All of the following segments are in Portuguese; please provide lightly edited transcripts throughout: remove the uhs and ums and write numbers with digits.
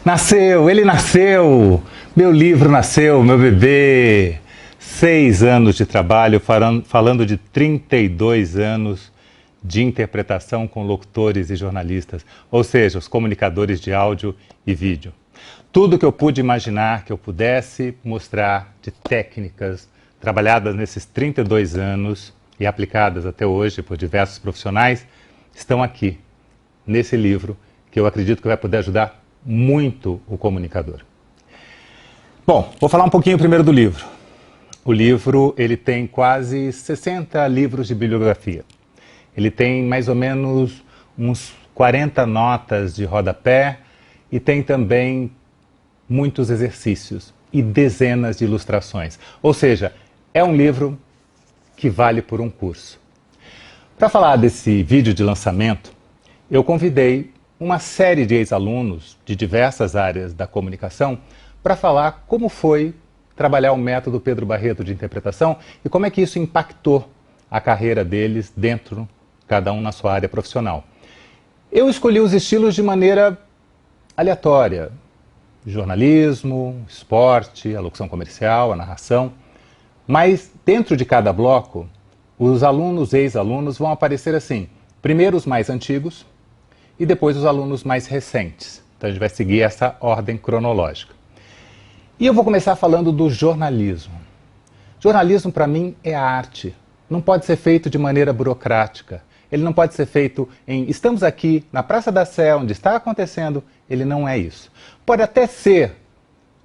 Nasceu, ele nasceu! Meu livro nasceu, meu bebê! 6 anos de trabalho, falando de 32 anos de interpretação com locutores e jornalistas, ou seja, os comunicadores de áudio e vídeo. Tudo que eu pude imaginar que eu pudesse mostrar de técnicas trabalhadas nesses 32 anos e aplicadas até hoje por diversos profissionais, estão aqui, nesse livro, que eu acredito que vai poder ajudar muito o comunicador. Bom, vou falar um pouquinho primeiro do livro. O livro ele tem quase 60 livros de bibliografia. Ele tem mais ou menos uns 40 notas de rodapé e tem também muitos exercícios e dezenas de ilustrações. Ou seja, é um livro que vale por um curso. Para falar desse vídeo de lançamento, eu convidei uma série de ex-alunos de diversas áreas da comunicação para falar como foi trabalhar o método Pedro Barreto de interpretação e como é que isso impactou a carreira deles dentro, cada um na sua área profissional. Eu escolhi os estilos de maneira aleatória: jornalismo, esporte, a locução comercial, a narração. Mas dentro de cada bloco, os alunos e ex-alunos vão aparecer assim: primeiro os mais antigos e depois os alunos mais recentes. Então a gente vai seguir essa ordem cronológica. E eu vou começar falando do jornalismo. Jornalismo, para mim, é arte. Não pode ser feito de maneira burocrática. Ele não pode ser feito em estamos aqui na Praça da Sé, onde está acontecendo. Ele não é isso. Pode até ser,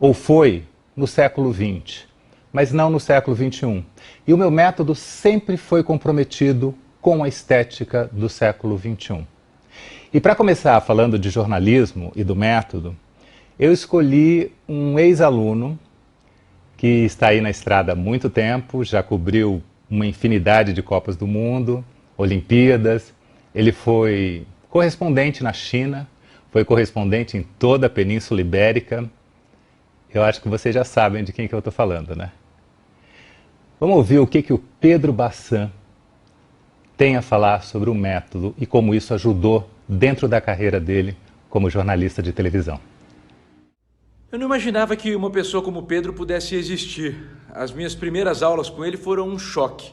ou foi, no século XX, mas não no século XXI. E o meu método sempre foi comprometido com a estética do século XXI. E para começar falando de jornalismo e do método, eu escolhi um ex-aluno que está aí na estrada há muito tempo, já cobriu uma infinidade de Copas do Mundo, Olimpíadas. Ele foi correspondente na China, foi correspondente em toda a Península Ibérica. Eu acho que vocês já sabem de quem que eu estou falando, né? Vamos ouvir o que o Pedro Bassan tem a falar sobre o método e como isso ajudou dentro da carreira dele como jornalista de televisão. Eu não imaginava que uma pessoa como Pedro pudesse existir. As minhas primeiras aulas com ele foram um choque.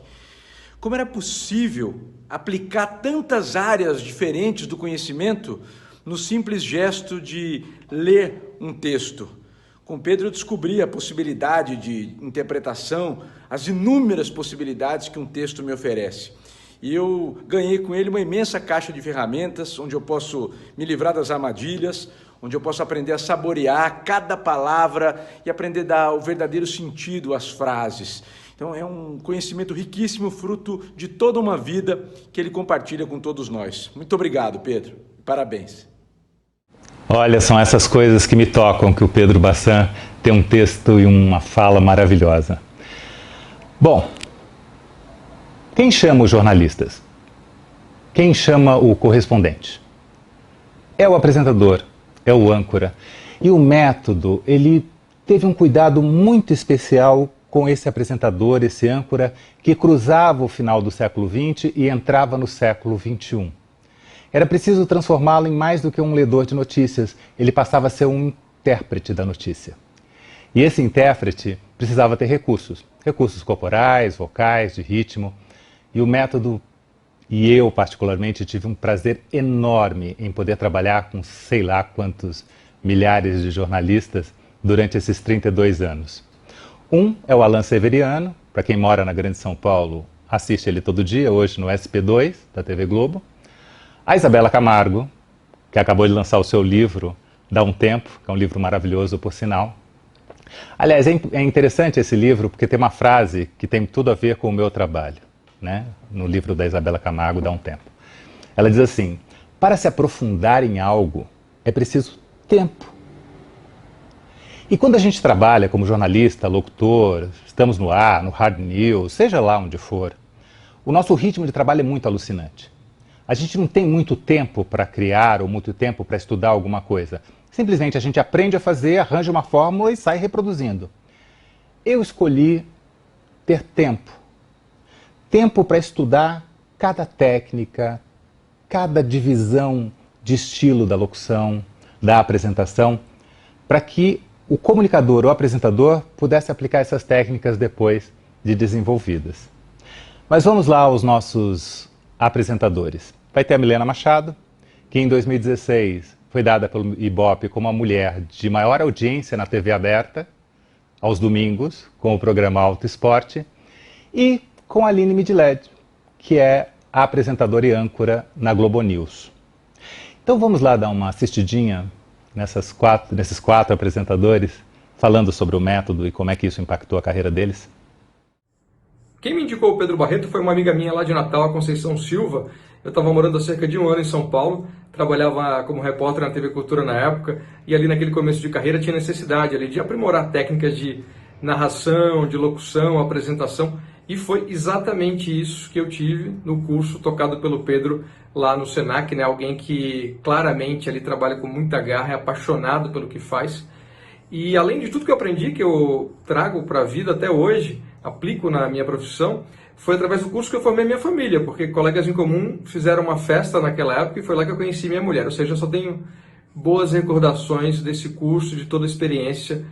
Como era possível aplicar tantas áreas diferentes do conhecimento no simples gesto de ler um texto? Com Pedro eu descobri a possibilidade de interpretação, as inúmeras possibilidades que um texto me oferece. E eu ganhei com ele uma imensa caixa de ferramentas, onde eu posso me livrar das armadilhas, onde eu posso aprender a saborear cada palavra e aprender a dar o verdadeiro sentido às frases. Então é um conhecimento riquíssimo, fruto de toda uma vida que ele compartilha com todos nós. Muito obrigado, Pedro. Parabéns. Olha, são essas coisas que me tocam, que o Pedro Bassan tem um texto e uma fala maravilhosa. Bom, quem chama os jornalistas? Quem chama o correspondente? É o apresentador, é o âncora. E o método, ele teve um cuidado muito especial com esse apresentador, esse âncora, que cruzava o final do século XX e entrava no século XXI. Era preciso transformá-lo em mais do que um ledor de notícias. Ele passava a ser um intérprete da notícia. E esse intérprete precisava ter recursos. Recursos corporais, vocais, de ritmo. E o método, e eu particularmente, tive um prazer enorme em poder trabalhar com sei lá quantos milhares de jornalistas durante esses 32 anos. Um é o Alan Severiano, para quem mora na Grande São Paulo, assiste ele todo dia, hoje no SP2 da TV Globo. A Isabela Camargo, que acabou de lançar o seu livro Dá um Tempo, que é um livro maravilhoso, por sinal. Aliás, é interessante esse livro porque tem uma frase que tem tudo a ver com o meu trabalho, né? No livro da Isabela Camargo, Dá um Tempo. Ela diz assim: para se aprofundar em algo, é preciso tempo. E quando a gente trabalha como jornalista, locutor, estamos no ar, no hard news, seja lá onde for, o nosso ritmo de trabalho é muito alucinante. A gente não tem muito tempo para criar ou muito tempo para estudar alguma coisa. Simplesmente a gente aprende a fazer, arranja uma fórmula e sai reproduzindo. Eu escolhi ter tempo. Tempo para estudar cada técnica, cada divisão de estilo da locução, da apresentação, para que o comunicador ou apresentador pudesse aplicar essas técnicas depois de desenvolvidas. Mas vamos lá aos nossos apresentadores. Vai ter a Milena Machado, que em 2016 foi dada pelo Ibope como a mulher de maior audiência na TV aberta, aos domingos, com o programa Auto Esporte, e com a Aline Midled, que é a apresentadora e âncora na Globo News. Então vamos lá dar uma assistidinha nesses quatro apresentadores, falando sobre o método e como é que isso impactou a carreira deles. Quem me indicou o Pedro Barreto foi uma amiga minha lá de Natal, a Conceição Silva. Eu estava morando há cerca de um ano em São Paulo, trabalhava como repórter na TV Cultura na época, e ali naquele começo de carreira tinha necessidade ali de aprimorar técnicas de narração, de locução, apresentação, e foi exatamente isso que eu tive no curso tocado pelo Pedro lá no Senac, né? Alguém que claramente ali trabalha com muita garra, é apaixonado pelo que faz. E além de tudo que eu aprendi, que eu trago para a vida até hoje, aplico na minha profissão, foi através do curso que eu formei minha família, porque colegas em comum fizeram uma festa naquela época e foi lá que eu conheci minha mulher. Ou seja, eu só tenho boas recordações desse curso, de toda a experiência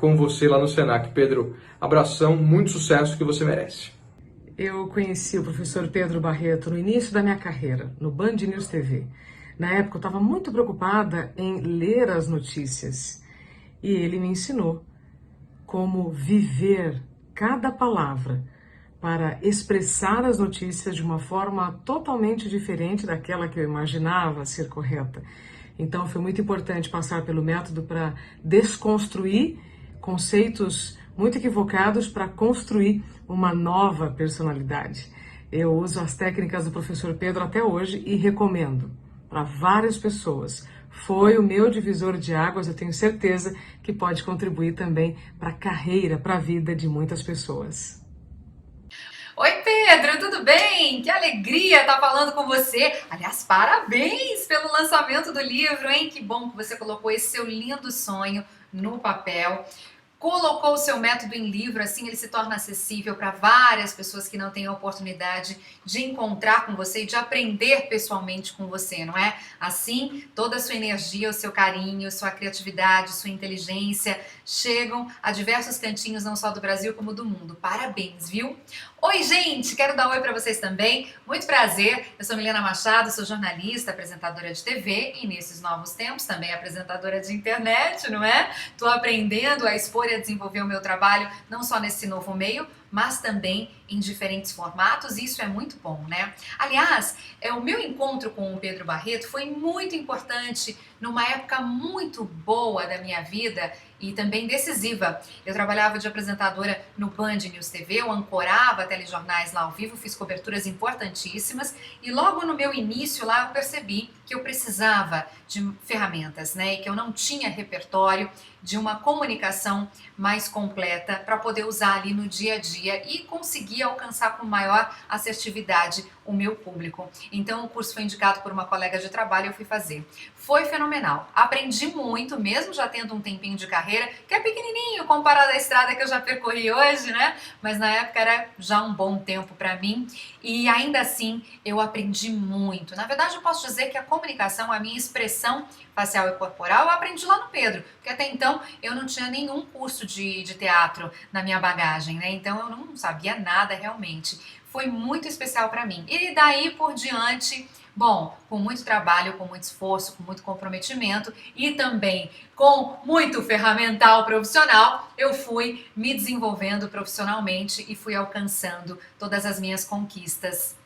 com você lá no Senac. Pedro, abração, muito sucesso que você merece. Eu conheci o professor Pedro Barreto no início da minha carreira, no Band News TV. Na época eu estava muito preocupada em ler as notícias e ele me ensinou como viver cada palavra para expressar as notícias de uma forma totalmente diferente daquela que eu imaginava ser correta. Então foi muito importante passar pelo método para desconstruir conceitos muito equivocados para construir uma nova personalidade. Eu uso as técnicas do professor Pedro até hoje e recomendo para várias pessoas. Foi o meu divisor de águas, eu tenho certeza que pode contribuir também para a carreira, para a vida de muitas pessoas. Oi Pedro, tudo bem? Que alegria estar falando com você. Aliás, parabéns pelo lançamento do livro, hein? Que bom que você colocou esse seu lindo sonho no papel. Colocou o seu método em livro, assim ele se torna acessível para várias pessoas que não têm a oportunidade de encontrar com você e de aprender pessoalmente com você, não é? Assim, toda a sua energia, o seu carinho, sua criatividade, sua inteligência chegam a diversos cantinhos, não só do Brasil como do mundo. Parabéns, viu? Oi, gente! Quero dar oi para vocês também. Muito prazer. Eu sou Milena Machado, sou jornalista, apresentadora de TV e nesses novos tempos também apresentadora de internet, não é? Tô aprendendo a expor e a desenvolver o meu trabalho não só nesse novo meio, mas também em diferentes formatos, e isso é muito bom, né? Aliás, o meu encontro com o Pedro Barreto foi muito importante numa época muito boa da minha vida e também decisiva. Eu trabalhava de apresentadora no Band News TV, eu ancorava telejornais lá ao vivo, fiz coberturas importantíssimas e logo no meu início lá eu percebi que eu precisava de ferramentas, né? E que eu não tinha repertório de uma comunicação mais completa para poder usar ali no dia a dia e conseguir alcançar com maior assertividade o meu público. Então o curso foi indicado por uma colega de trabalho e eu fui fazer. Foi fenomenal. Aprendi muito, mesmo já tendo um tempinho de carreira, que é pequenininho comparado à estrada que eu já percorri hoje, né? Mas na época era já um bom tempo para mim e ainda assim eu aprendi muito. Na verdade eu posso dizer que a comunicação, a minha expressão facial e corporal, eu aprendi lá no Pedro, porque até então eu não tinha nenhum curso de teatro na minha bagagem, né? Então eu não sabia nada realmente. Foi muito especial para mim. E daí por diante, bom, com muito trabalho, com muito esforço, com muito comprometimento e também com muito ferramental profissional, eu fui me desenvolvendo profissionalmente e fui alcançando todas as minhas conquistas.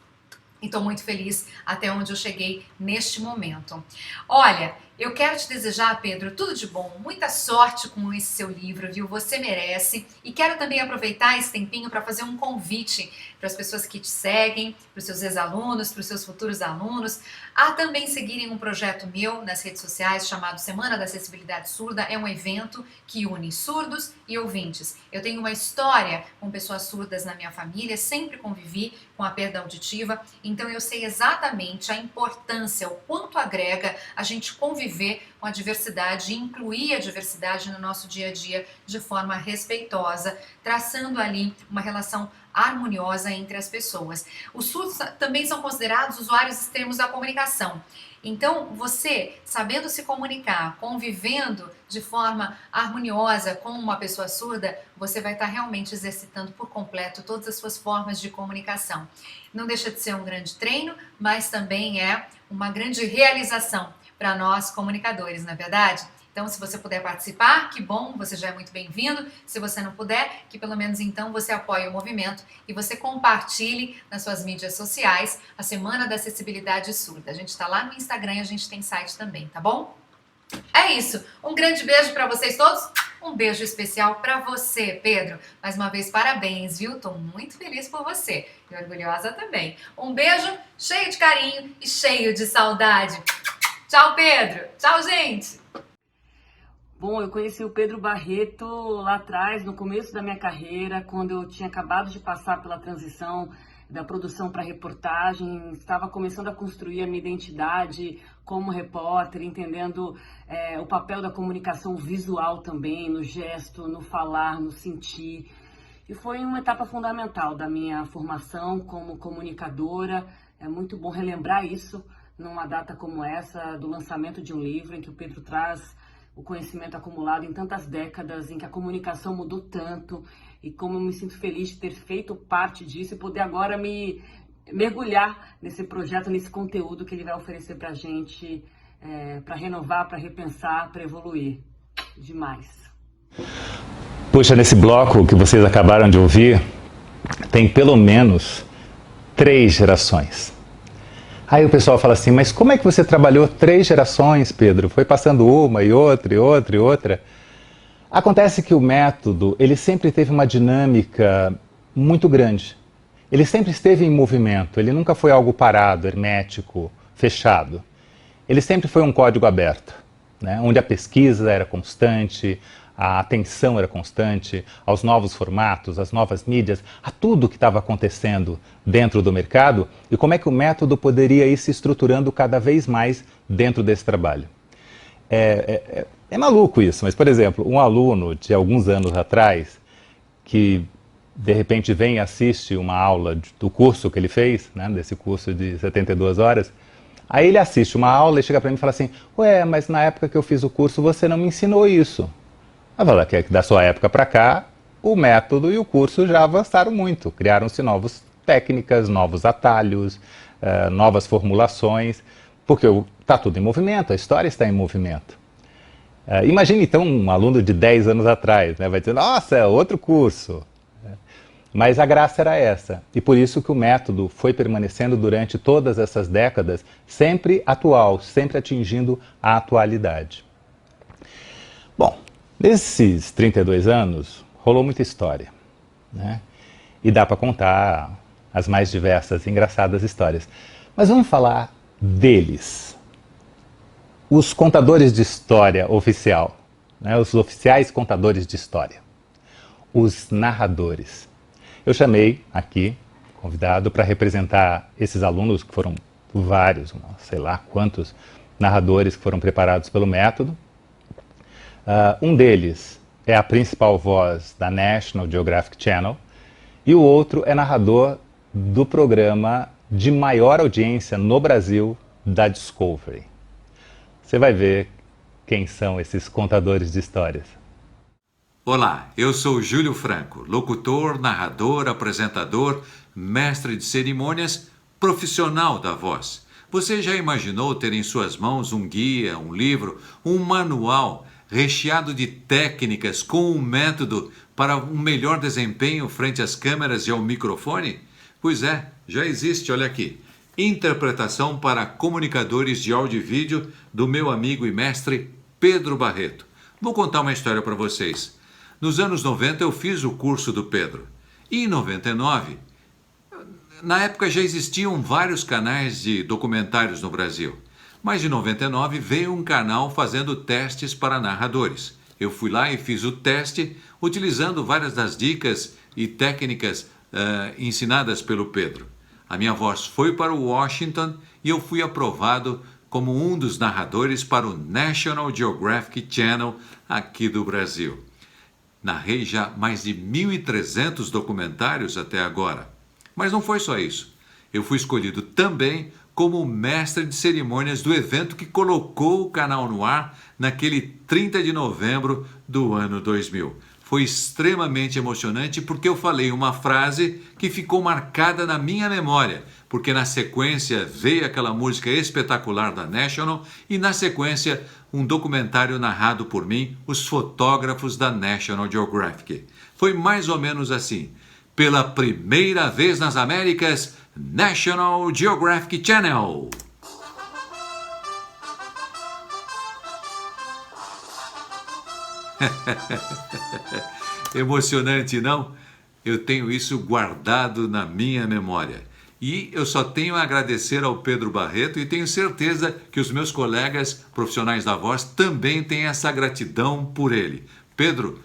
E estou muito feliz até onde eu cheguei neste momento. Olha, eu quero te desejar, Pedro, tudo de bom, muita sorte com esse seu livro, viu? Você merece. E quero também aproveitar esse tempinho para fazer um convite para as pessoas que te seguem, para os seus ex-alunos, para os seus futuros alunos, a também seguirem um projeto meu nas redes sociais chamado Semana da Acessibilidade Surda. É um evento que une surdos e ouvintes. Eu tenho uma história com pessoas surdas na minha família, sempre convivi com a perda auditiva, então eu sei exatamente a importância, o quanto agrega a gente conviver com a diversidade e incluir a diversidade no nosso dia a dia de forma respeitosa, traçando ali uma relação harmoniosa entre as pessoas. Os surdos também são considerados usuários extremos da comunicação. Então, você, sabendo se comunicar, convivendo de forma harmoniosa com uma pessoa surda, você vai estar realmente exercitando por completo todas as suas formas de comunicação. Não deixa de ser um grande treino, mas também é uma grande realização para nós comunicadores, não é verdade? Então, se você puder participar, que bom, você já é muito bem-vindo. Se você não puder, que pelo menos então você apoie o movimento e você compartilhe nas suas mídias sociais a Semana da Acessibilidade Surda. A gente está lá no Instagram e a gente tem site também, tá bom? É isso. Um grande beijo para vocês todos. Um beijo especial para você, Pedro. Mais uma vez, parabéns, viu? Tô muito feliz por você e orgulhosa também. Um beijo cheio de carinho e cheio de saudade. Tchau, Pedro. Tchau, gente. Bom, eu conheci o Pedro Barreto lá atrás, no começo da minha carreira, quando eu tinha acabado de passar pela transição da produção para reportagem, estava começando a construir a minha identidade como repórter, entendendo o papel da comunicação visual também, no gesto, no falar, no sentir. E foi uma etapa fundamental da minha formação como comunicadora. É muito bom relembrar isso numa data como essa, do lançamento de um livro em que o Pedro traz o conhecimento acumulado em tantas décadas, em que a comunicação mudou tanto, e como eu me sinto feliz de ter feito parte disso e poder agora me mergulhar nesse projeto, nesse conteúdo que ele vai oferecer pra gente, para renovar, para repensar, para evoluir. Demais. Puxa, nesse bloco que vocês acabaram de ouvir, tem pelo menos 3 gerações. Aí o pessoal fala assim, mas como é que você trabalhou 3 gerações, Pedro? Foi passando uma e outra, e outra, e outra. Acontece que o método, ele sempre teve uma dinâmica muito grande. Ele sempre esteve em movimento, ele nunca foi algo parado, hermético, fechado. Ele sempre foi um código aberto, né? Onde a pesquisa era constante, a atenção era constante aos novos formatos, às novas mídias, a tudo que estava acontecendo dentro do mercado e como é que o método poderia ir se estruturando cada vez mais dentro desse trabalho. É maluco isso, mas, por exemplo, um aluno de alguns anos atrás que de repente vem e assiste uma aula do curso que ele fez, né, desse curso de 72 horas, aí ele assiste uma aula e chega para mim e fala assim, ué, mas na época que eu fiz o curso você não me ensinou isso. Eu falo que da sua época para cá, o método e o curso já avançaram muito. Criaram-se novas técnicas, novos atalhos, novas formulações, porque está tudo em movimento, a história está em movimento. Imagine então um aluno de 10 anos atrás, né, vai dizer, nossa, é outro curso. Mas a graça era essa, e por isso que o método foi permanecendo durante todas essas décadas, sempre atual, sempre atingindo a atualidade. Bom, nesses 32 anos, rolou muita história, né? E dá para contar as mais diversas e engraçadas histórias. Mas vamos falar deles. Os contadores de história oficial, né? Os oficiais contadores de história. Os narradores. Eu chamei aqui, convidado, para representar esses alunos, que foram vários, sei lá quantos narradores que foram preparados pelo método. Um deles é a principal voz da National Geographic Channel e o outro é narrador do programa de maior audiência no Brasil da Discovery. Você vai ver quem são esses contadores de histórias. Olá, eu sou Júlio Franco, locutor, narrador, apresentador, mestre de cerimônias, profissional da voz. Você já imaginou ter em suas mãos um guia, um livro, um manual recheado de técnicas com um método para um melhor desempenho frente às câmeras e ao microfone? Pois é, já existe, olha aqui. Interpretação para comunicadores de áudio e vídeo do meu amigo e mestre Pedro Barreto. Vou contar uma história para vocês. Nos anos 90 eu fiz o curso do Pedro. E em 99, na época já existiam vários canais de documentários no Brasil. Mas em 99 veio um canal fazendo testes para narradores. Eu fui lá e fiz o teste utilizando várias das dicas e técnicas ensinadas pelo Pedro. A minha voz foi para o Washington e eu fui aprovado como um dos narradores para o National Geographic Channel aqui do Brasil. Narrei já mais de 1.300 documentários até agora. Mas não foi só isso. Eu fui escolhido também como como mestre de cerimônias do evento que colocou o canal no ar naquele 30 de novembro do ano 2000. Foi extremamente emocionante porque eu falei uma frase que ficou marcada na minha memória, porque na sequência veio aquela música espetacular da National e na sequência um documentário narrado por mim, os fotógrafos da National Geographic. Foi mais ou menos assim: pela primeira vez nas Américas, National Geographic Channel. Emocionante, não? Eu tenho isso guardado na minha memória. E eu só tenho a agradecer ao Pedro Barreto e tenho certeza que os meus colegas profissionais da voz também têm essa gratidão por ele. Pedro,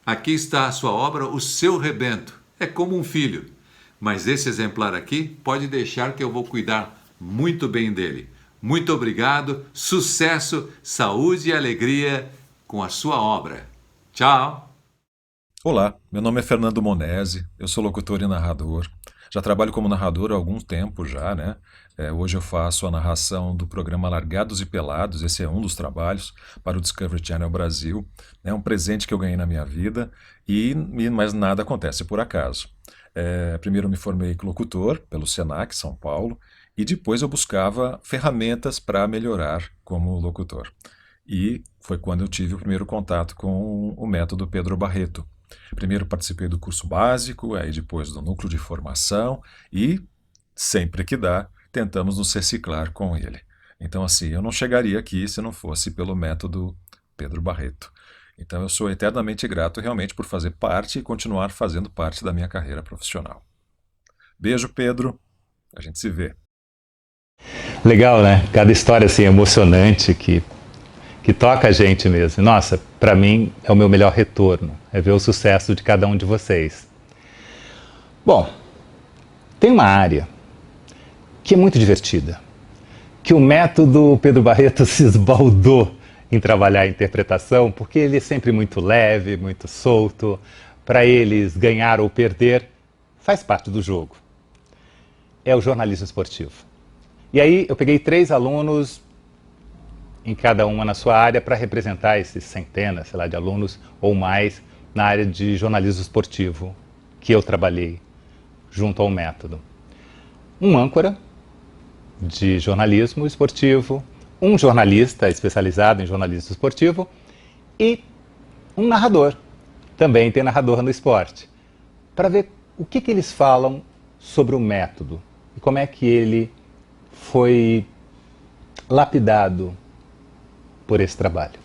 aqui está a sua obra, o seu rebento. É como um filho. Mas esse exemplar aqui pode deixar que eu vou cuidar muito bem dele. Muito obrigado, sucesso, saúde e alegria com a sua obra. Tchau! Olá, meu nome é Fernando Monese, eu sou locutor e narrador. Já trabalho como narrador há algum tempo já, né? Hoje eu faço a narração do programa Largados e Pelados, esse é um dos trabalhos, para o Discovery Channel Brasil. É um presente que eu ganhei na minha vida, mas nada acontece por acaso. Primeiro eu me formei locutor pelo Senac, São Paulo, e depois eu buscava ferramentas para melhorar como locutor. E foi quando eu tive o primeiro contato com o método Pedro Barreto. Primeiro participei do curso básico, aí depois do núcleo de formação e, sempre que dá, tentamos nos reciclar com ele. Então, assim, eu não chegaria aqui se não fosse pelo método Pedro Barreto. Então, eu sou eternamente grato realmente por fazer parte e continuar fazendo parte da minha carreira profissional. Beijo, Pedro. A gente se vê. Legal, né? Cada história assim emocionante que toca a gente mesmo. Nossa, para mim é o meu melhor retorno, é ver o sucesso de cada um de vocês. Bom, tem uma área que é muito divertida, que o método Pedro Barreto se esbaldou em trabalhar a interpretação, porque ele é sempre muito leve, muito solto. Para eles, ganhar ou perder faz parte do jogo. É o jornalismo esportivo. E aí eu peguei 3 alunos, em cada uma na sua área, para representar esses centenas, sei lá, de alunos ou mais na área de jornalismo esportivo que eu trabalhei junto ao método. Um âncora de jornalismo esportivo, um jornalista especializado em jornalismo esportivo e um narrador. Também tem narrador no esporte. Para ver o que eles falam sobre o método e como é que ele foi lapidado por esse trabalho.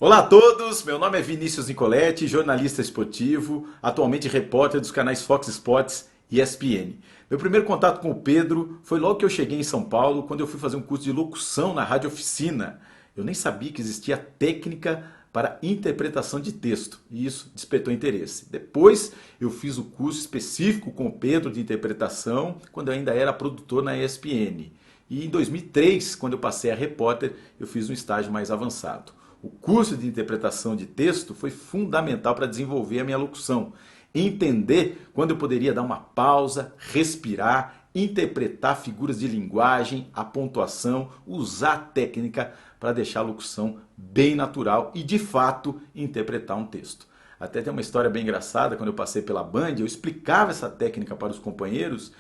Olá a todos, meu nome é Vinícius Nicoletti, jornalista esportivo, atualmente repórter dos canais Fox Sports e ESPN. Meu primeiro contato com o Pedro foi logo que eu cheguei em São Paulo, quando eu fui fazer um curso de locução na Rádio Oficina. Eu nem sabia que existia técnica para interpretação de texto, e isso despertou interesse. Depois eu fiz o curso específico com o Pedro de interpretação, quando eu ainda era produtor na ESPN. E em 2003, quando eu passei a repórter, eu fiz um estágio mais avançado. O curso de interpretação de texto foi fundamental para desenvolver a minha locução. Entender quando eu poderia dar uma pausa, respirar, interpretar figuras de linguagem, a pontuação, usar a técnica para deixar a locução bem natural e, de fato, interpretar um texto. Até tem uma história bem engraçada, quando eu passei pela Band, eu explicava essa técnica para os companheiros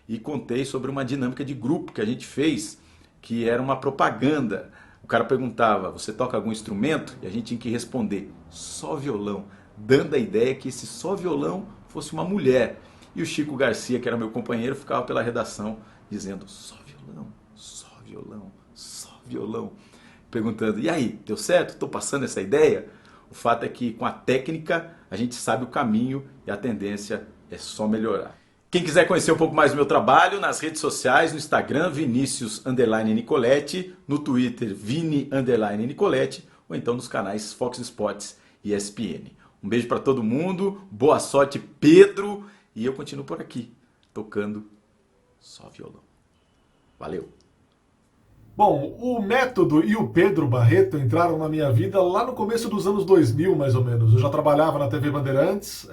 e contei sobre uma dinâmica de grupo que a gente fez, que era uma propaganda. O cara perguntava, você toca algum instrumento? E a gente tinha que responder, só violão, dando a ideia que esse só violão fosse uma mulher. E o Chico Garcia, que era meu companheiro, ficava pela redação dizendo, só violão, só violão, só violão. Perguntando, e aí, deu certo? Estou passando essa ideia? O fato é que com a técnica a gente sabe o caminho e a tendência é só melhorar. Quem quiser conhecer um pouco mais do meu trabalho, nas redes sociais, no Instagram, Vinicius_Nicoletti, no Twitter, Vini_Nicoletti, ou então nos canais Fox Sports e ESPN. Um beijo para todo mundo, boa sorte, Pedro, e eu continuo por aqui, tocando só violão. Valeu! Bom, o Método e o Pedro Barreto entraram na minha vida lá no começo dos anos 2000, mais ou menos. Eu já trabalhava na TV Bandeirantes,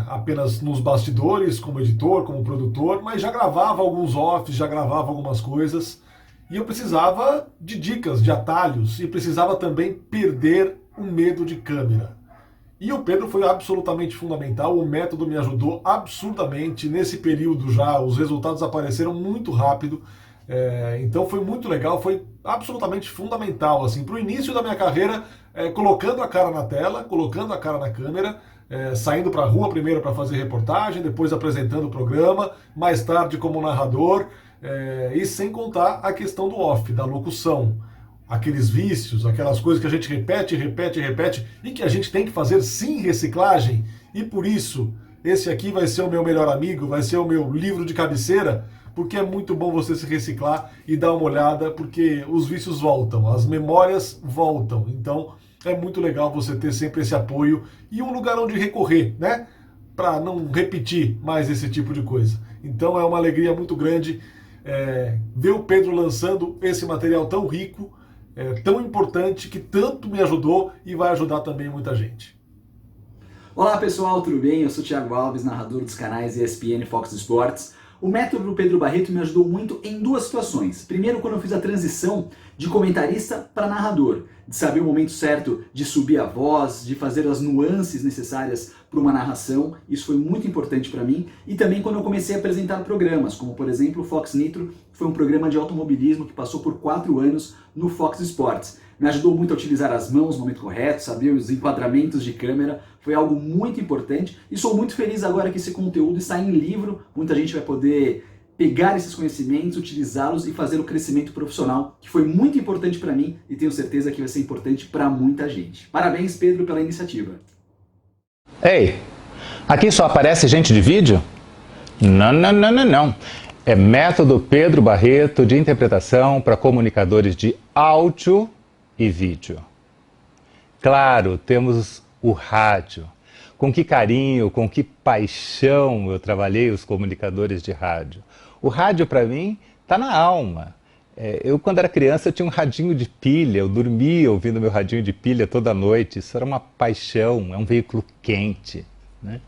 apenas nos bastidores, como editor, como produtor, mas já gravava alguns offs, já gravava algumas coisas. E eu precisava de dicas, de atalhos, e precisava também perder o medo de câmera. E o Pedro foi absolutamente fundamental, o Método me ajudou absurdamente. Nesse período já, os resultados apareceram muito rápido. Então foi muito legal, foi absolutamente fundamental assim, para o início da minha carreira, colocando a cara na tela, colocando a cara na câmera, saindo para a rua primeiro para fazer reportagem, depois apresentando o programa, mais tarde como narrador, e sem contar a questão do off, da locução. Aqueles vícios, aquelas coisas que a gente repete, repete, repete, e que a gente tem que fazer sim reciclagem, e por isso esse aqui vai ser o meu melhor amigo, vai ser o meu livro de cabeceira, porque é muito bom você se reciclar e dar uma olhada, porque os vícios voltam, as memórias voltam. Então é muito legal você ter sempre esse apoio e um lugar onde recorrer, né? Para não repetir mais esse tipo de coisa. Então é uma alegria muito grande ver o Pedro lançando esse material tão rico, tão importante, que tanto me ajudou e vai ajudar também muita gente. Olá pessoal, tudo bem? Eu sou o Thiago Alves, narrador dos canais ESPN e Fox Sports. O método do Pedro Barreto me ajudou muito em duas situações. Primeiro, quando eu fiz a transição de comentarista para narrador, de saber o momento certo de subir a voz, de fazer as nuances necessárias para uma narração. Isso foi muito importante para mim. E também quando eu comecei a apresentar programas, como por exemplo o Fox Nitro, que foi um programa de automobilismo que passou por 4 anos no Fox Sports. Me ajudou muito a utilizar as mãos no momento correto, saber os enquadramentos de câmera, foi algo muito importante e sou muito feliz agora que esse conteúdo está em livro, muita gente vai poder pegar esses conhecimentos, utilizá-los e fazer o crescimento profissional, que foi muito importante para mim e tenho certeza que vai ser importante para muita gente. Parabéns, Pedro, pela iniciativa. Ei, aqui só aparece gente de vídeo? Não, não, não, não, não. É Método Pedro Barreto de interpretação para comunicadores de áudio e vídeo. Claro, temos o rádio. Com que carinho, com que paixão eu trabalhei os comunicadores de rádio. O rádio, para mim, está na alma. Eu, quando era criança, eu tinha um radinho de pilha, eu dormia ouvindo meu radinho de pilha toda noite. Isso era uma paixão, é um veículo quente, né?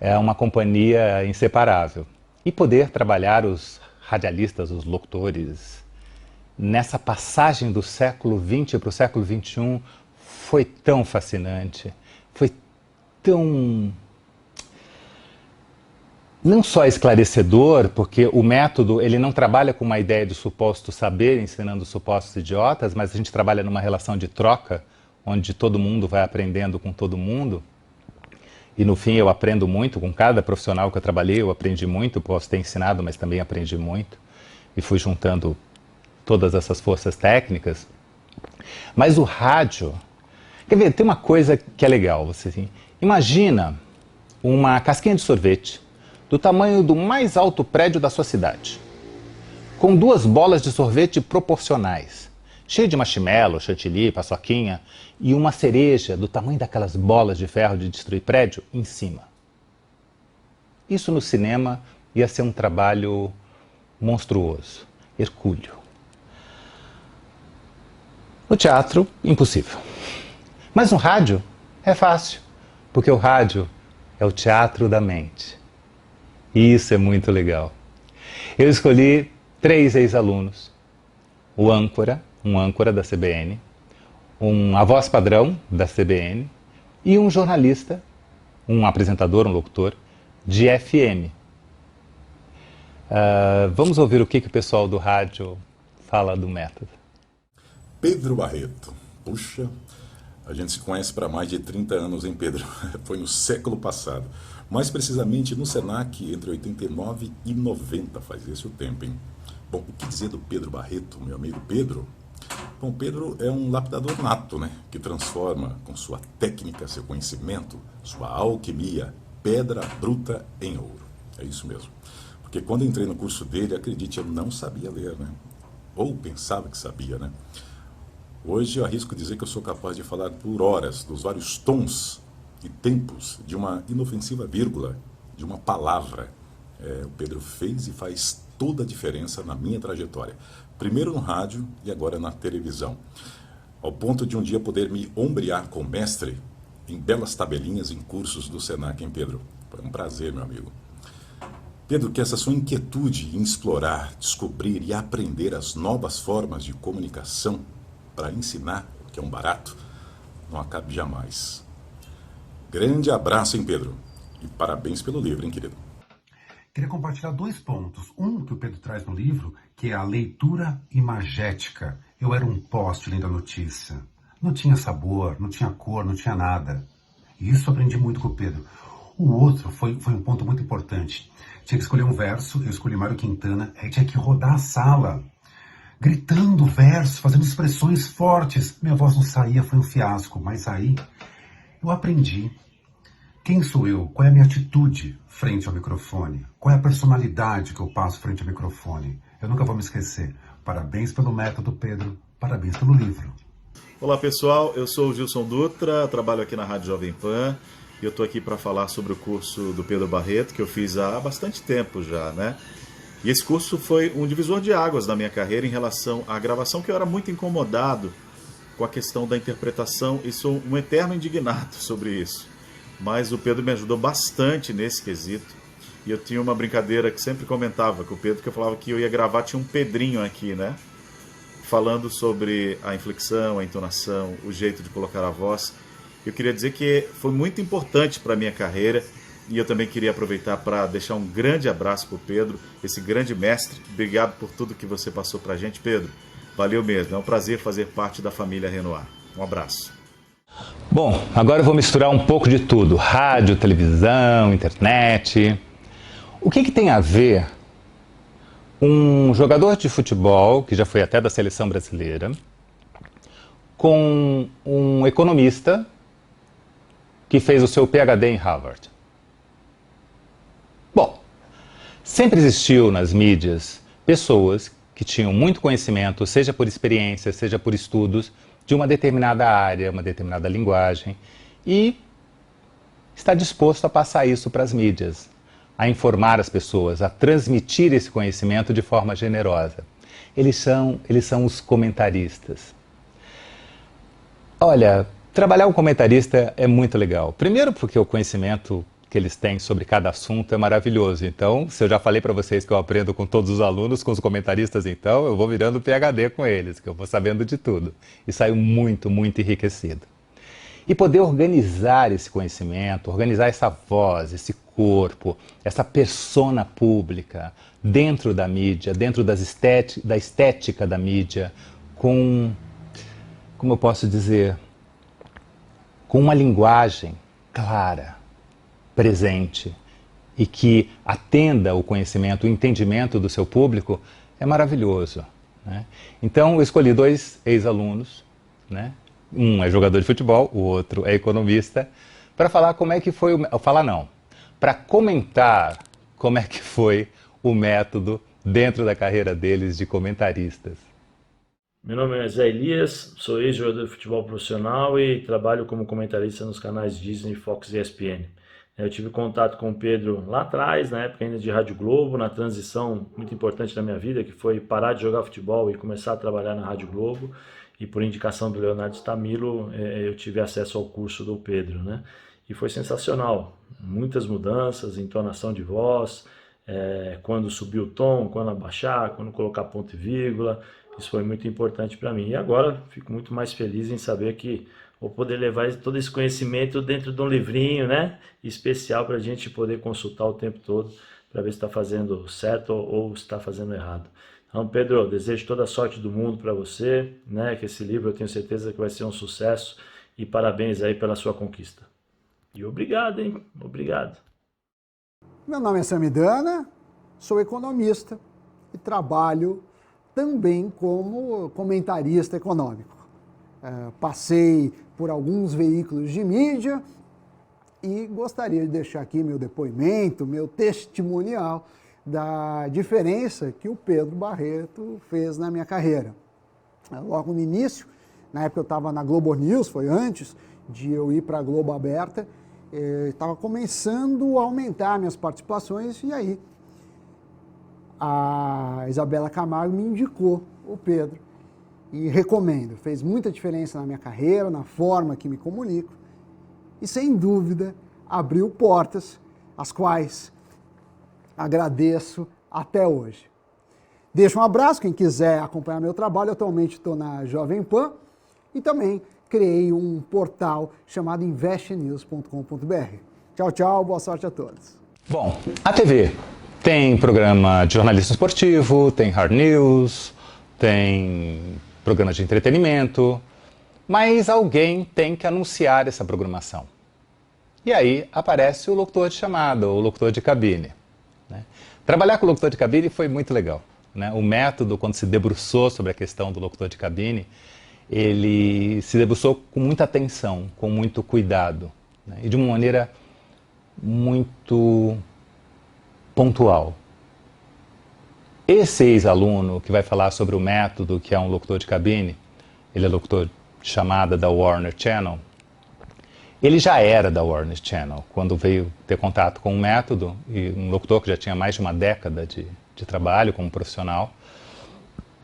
É uma companhia inseparável. E poder trabalhar os radialistas, os locutores, nessa passagem do século XX para o século XXI, foi tão fascinante, foi tão, não só esclarecedor, porque o método ele não trabalha com uma ideia de suposto saber, ensinando supostos idiotas, mas a gente trabalha numa relação de troca, onde todo mundo vai aprendendo com todo mundo, e no fim eu aprendo muito com cada profissional que eu trabalhei, eu aprendi muito, posso ter ensinado, mas também aprendi muito, e fui juntando todas essas forças técnicas. Mas o rádio, quer ver, tem uma coisa que é legal, você assim, imagina uma casquinha de sorvete do tamanho do mais alto prédio da sua cidade, com 2 bolas de sorvete proporcionais, cheio de marshmallow, chantilly, paçoquinha, e uma cereja do tamanho daquelas bolas de ferro de destruir prédio em cima. Isso no cinema ia ser um trabalho monstruoso, hercúleo. No teatro, impossível. Mas no rádio é fácil, porque o rádio é o teatro da mente. E isso é muito legal. Eu escolhi 3 ex-alunos. O âncora, um âncora da CBN, a voz padrão da CBN e um jornalista, um apresentador, um locutor de FM. Vamos ouvir o que o pessoal do rádio fala do método. Pedro Barreto. Puxa, a gente se conhece para mais de 30 anos, hein, Pedro? Foi no século passado. Mais precisamente no Senac, entre 89 e 90, faz esse o tempo, hein? Bom, o que dizer do Pedro Barreto, meu amigo Pedro? Bom, Pedro é um lapidador nato, né? Que transforma com sua técnica, seu conhecimento, sua alquimia, pedra bruta em ouro. É isso mesmo. Porque quando entrei no curso dele, acredite, eu não sabia ler, né? Ou pensava que sabia, né? Hoje eu arrisco dizer que eu sou capaz de falar por horas dos vários tons e tempos de uma inofensiva vírgula, de uma palavra, O Pedro fez e faz toda a diferença na minha trajetória. Primeiro no rádio e agora na televisão. Ao ponto de um dia poder me ombrear com mestre em belas tabelinhas em cursos do Senac, hein, Pedro? Foi um prazer, meu amigo. Pedro, que essa sua inquietude em explorar, descobrir e aprender as novas formas de comunicação para ensinar, que é um barato, não acabe jamais. Grande abraço, hein, Pedro? E parabéns pelo livro, hein, querido? Queria compartilhar 2 pontos. Um que o Pedro traz no livro, que é a leitura imagética. Eu era um poste lendo a notícia. Não tinha sabor, não tinha cor, não tinha nada. E isso eu aprendi muito com o Pedro. O outro foi um ponto muito importante. Tinha que escolher um verso, eu escolhi Mário Quintana, aí tinha que rodar a sala, gritando verso, fazendo expressões fortes. Minha voz não saía, foi um fiasco, mas aí eu aprendi. Quem sou eu? Qual é a minha atitude frente ao microfone? Qual é a personalidade que eu passo frente ao microfone? Eu nunca vou me esquecer. Parabéns pelo método, Pedro. Parabéns pelo livro. Olá, pessoal. Eu sou o Gilson Dutra, trabalho aqui na Rádio Jovem Pan. E eu estou aqui para falar sobre o curso do Pedro Barreto, que eu fiz há bastante tempo já, né? E esse curso foi um divisor de águas na minha carreira em relação à gravação, que eu era muito incomodado com a questão da interpretação e sou um eterno indignado sobre isso. Mas o Pedro me ajudou bastante nesse quesito. E eu tinha uma brincadeira que sempre comentava com o Pedro, que eu falava que eu ia gravar, tinha um Pedrinho aqui, né? Falando sobre a inflexão, a entonação, o jeito de colocar a voz. Eu queria dizer que foi muito importante para a minha carreira. E eu também queria aproveitar para deixar um grande abraço para o Pedro, esse grande mestre. Obrigado por tudo que você passou para a gente, Pedro. Valeu mesmo, é um prazer fazer parte da família Renoir. Um abraço. Bom, agora eu vou misturar um pouco de tudo. Rádio, televisão, internet. O que tem a ver um jogador de futebol, que já foi até da seleção brasileira, com um economista que fez o seu PhD em Harvard? Bom, sempre existiu nas mídias pessoas que tinham muito conhecimento, seja por experiência, seja por estudos, de uma determinada área, uma determinada linguagem, e está disposto a passar isso para as mídias, a informar as pessoas, a transmitir esse conhecimento de forma generosa. Eles são os comentaristas. Olha, trabalhar um comentarista é muito legal. Primeiro porque o conhecimento que eles têm sobre cada assunto é maravilhoso. Então, se eu já falei para vocês que eu aprendo com todos os alunos, com os comentaristas, então, eu vou virando PhD com eles, que eu vou sabendo de tudo. E saio muito, muito enriquecido. E poder organizar esse conhecimento, organizar essa voz, esse corpo, essa persona pública dentro da mídia, dentro da estética da mídia, com, como eu posso dizer, com uma linguagem clara, presente e que atenda o conhecimento, o entendimento do seu público, é maravilhoso, né? Então, eu escolhi 2 ex-alunos, né? Um é jogador de futebol, o outro é economista, para falar como é que foi, para comentar como é que foi o método dentro da carreira deles de comentaristas. Meu nome é Zé Elias, sou ex-jogador de futebol profissional e trabalho como comentarista nos canais Disney, Fox e ESPN. Eu tive contato com o Pedro lá atrás, na época ainda de Rádio Globo, na transição muito importante da minha vida, que foi parar de jogar futebol e começar a trabalhar na Rádio Globo. E por indicação do Leonardo Stamilo, eu tive acesso ao curso do Pedro, né? E foi sensacional, muitas mudanças, entonação de voz, quando subir o tom, quando abaixar, quando colocar ponto e vírgula, isso foi muito importante para mim. E agora fico muito mais feliz em saber que vou poder levar todo esse conhecimento dentro de um livrinho, né, especial para a gente poder consultar o tempo todo, para ver se está fazendo certo ou se está fazendo errado. Então, Pedro, eu desejo toda a sorte do mundo para você, né, que esse livro eu tenho certeza que vai ser um sucesso, e parabéns aí pela sua conquista. E obrigado, hein? Obrigado. Meu nome é Samidana, sou economista e trabalho também como comentarista econômico. Passei por alguns veículos de mídia e gostaria de deixar aqui meu depoimento, meu testemunial da diferença que o Pedro Barreto fez na minha carreira. Logo no início, na época eu estava na Globo News, foi antes de eu ir para a Globo Aberta, estava começando a aumentar minhas participações e aí a Isabela Camargo me indicou o Pedro e recomendo. Fez muita diferença na minha carreira, na forma que me comunico e, sem dúvida, abriu portas, as quais agradeço até hoje. Deixo um abraço, quem quiser acompanhar meu trabalho, atualmente estou na Jovem Pan e também criei um portal chamado investnews.com.br. Tchau, tchau, boa sorte a todos. Bom, a TV tem programa de jornalismo esportivo, tem hard news, tem programa de entretenimento, mas alguém tem que anunciar essa programação. E aí aparece o locutor de chamada, o locutor de cabine. Né? Trabalhar com o locutor de cabine foi muito legal. Né? O método, quando se debruçou sobre a questão do locutor de cabine, ele se debruçou com muita atenção, com muito cuidado, né? E de uma maneira muito pontual. Esse ex-aluno que vai falar sobre o método que é um locutor de cabine, ele é locutor de chamada da Warner Channel, ele já era da Warner Channel quando veio ter contato com o método, e um locutor que já tinha mais de uma década de trabalho como profissional.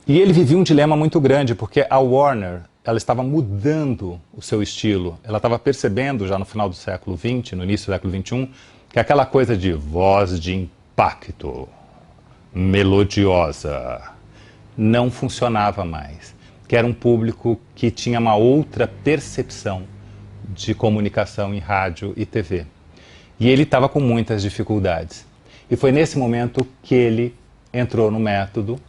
E ele vivia um dilema muito grande, porque a Warner, ela estava mudando o seu estilo. Ela estava percebendo já no final do século XX, no início do século XXI, que aquela coisa de voz de impacto, melodiosa, não funcionava mais. Que era um público que tinha uma outra percepção de comunicação em rádio e TV. E ele estava com muitas dificuldades. E foi nesse momento que ele entrou no método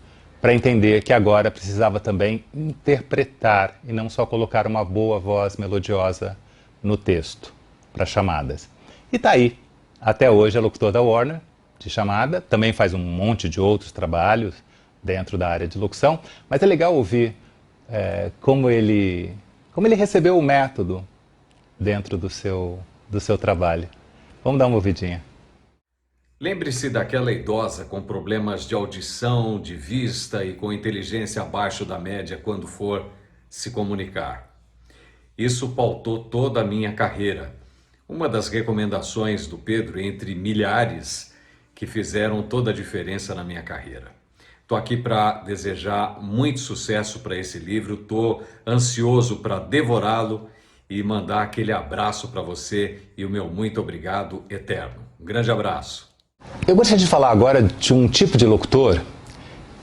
para entender que agora precisava também interpretar e não só colocar uma boa voz melodiosa no texto para chamadas. E está aí, até hoje é locutor da Warner, de chamada, também faz um monte de outros trabalhos dentro da área de locução, mas é legal ouvir como ele recebeu o método dentro do seu trabalho. Vamos dar uma ouvidinha. Lembre-se daquela idosa com problemas de audição, de vista e com inteligência abaixo da média quando for se comunicar. Isso pautou toda a minha carreira. Uma das recomendações do Pedro entre milhares que fizeram toda a diferença na minha carreira. Estou aqui para desejar muito sucesso para esse livro, estou ansioso para devorá-lo e mandar aquele abraço para você e o meu muito obrigado eterno. Um grande abraço. Eu gostaria de falar agora de um tipo de locutor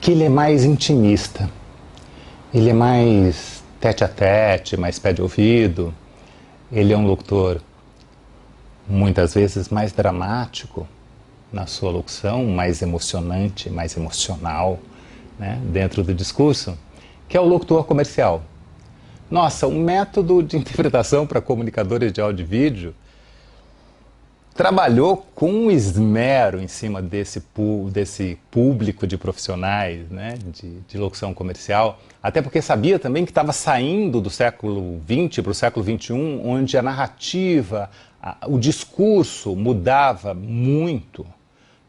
que ele é mais intimista. Ele é mais tete-a-tete, mais pé de ouvido. Ele é um locutor muitas vezes mais dramático na sua locução, mais emocionante, mais emocional, né, dentro do discurso, que é o locutor comercial. Nossa, um método de interpretação para comunicadores de áudio e vídeo trabalhou com esmero em cima desse público de profissionais, né, de locução comercial, até porque sabia também que estava saindo do século XX para o século XXI, onde a narrativa, o discurso mudava muito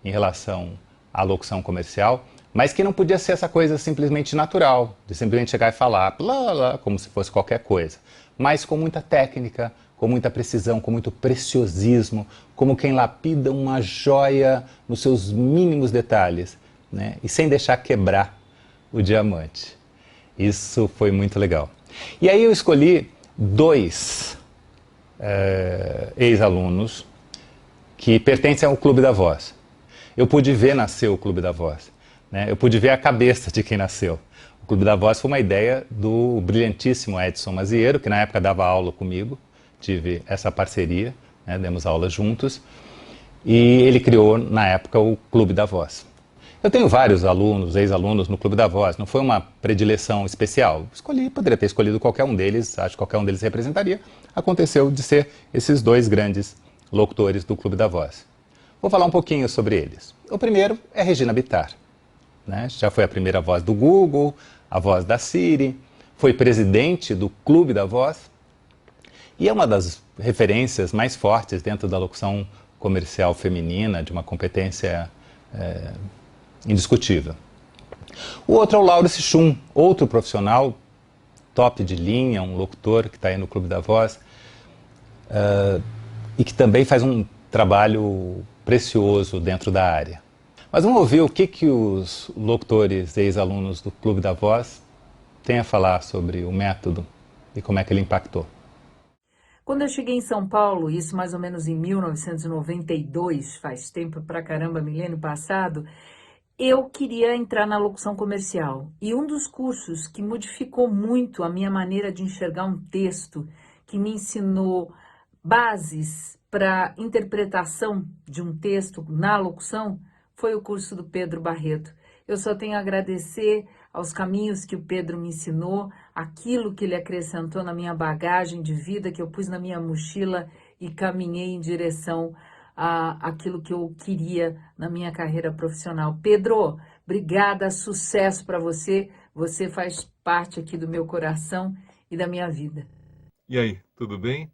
em relação à locução comercial, mas que não podia ser essa coisa simplesmente natural, de simplesmente chegar e falar, blá, blá, como se fosse qualquer coisa, mas com muita técnica, com muita precisão, com muito preciosismo, como quem lapida uma joia nos seus mínimos detalhes, né? E sem deixar quebrar o diamante. Isso foi muito legal. E aí eu escolhi dois ex-alunos que pertencem ao Clube da Voz. Eu pude ver nascer o Clube da Voz, né? Eu pude ver a cabeça de quem nasceu. O Clube da Voz foi uma ideia do brilhantíssimo Edson Maziero, que na época dava aula comigo. Tive essa parceria, né, demos aulas juntos, e ele criou, na época, o Clube da Voz. Eu tenho vários alunos, ex-alunos no Clube da Voz, não foi uma predileção especial. Poderia ter escolhido qualquer um deles, acho que qualquer um deles representaria. Aconteceu de ser esses dois grandes locutores do Clube da Voz. Vou falar um pouquinho sobre eles. O primeiro é Regina Bittar, né? Já foi a primeira voz do Google, a voz da Siri, foi presidente do Clube da Voz, e é uma das referências mais fortes dentro da locução comercial feminina, de uma competência indiscutível. O outro é o Lauro Sichum, outro profissional top de linha, um locutor que está aí no Clube da Voz, e que também faz um trabalho precioso dentro da área. Mas vamos ouvir o que os locutores ex-alunos do Clube da Voz têm a falar sobre o método e como é que ele impactou. Quando eu cheguei em São Paulo, isso mais ou menos em 1992, faz tempo pra caramba, milênio passado, eu queria entrar na locução comercial. E um dos cursos que modificou muito a minha maneira de enxergar um texto, que me ensinou bases para interpretação de um texto na locução, foi o curso do Pedro Barreto. Eu só tenho a agradecer aos caminhos que o Pedro me ensinou, aquilo que ele acrescentou na minha bagagem de vida, que eu pus na minha mochila e caminhei em direção àquilo que eu queria na minha carreira profissional. Pedro, obrigada, sucesso para você. Você faz parte aqui do meu coração e da minha vida. E aí, tudo bem?